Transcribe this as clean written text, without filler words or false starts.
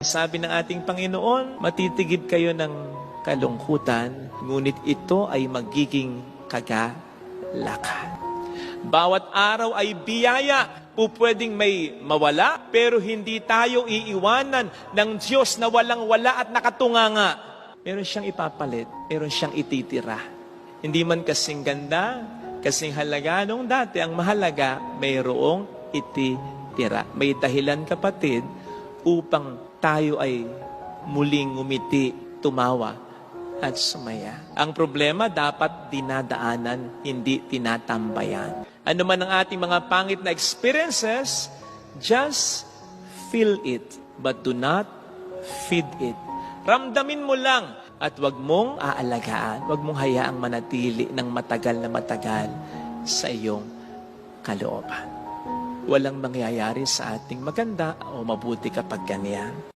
Sabi ng ating Panginoon, matitigib kayo ng kalungkutan, ngunit ito ay magiging kagalakan. Bawat araw ay biyaya. Pupwedeng may mawala, pero hindi tayo iiwanan ng Diyos na walang-wala at nakatunganga. Meron siyang ipapalit, meron siyang ititira. Hindi man kasing ganda, kasing halaga nung dati, ang mahalaga, mayroong ititira. May dahilan, kapatid, upang tayo ay muling ngumiti, tumawa, at sumaya. Ang problema, dapat dinadaanan, hindi tinatambayan. Ano man ang ating mga pangit na experiences, just feel it, but do not feed it. Ramdamin mo lang at wag mong aalagaan, wag mong hayaang manatili ng matagal na matagal sa iyong kalooban. Walang mangyayari sa ating maganda o mabuti kapag ganyan.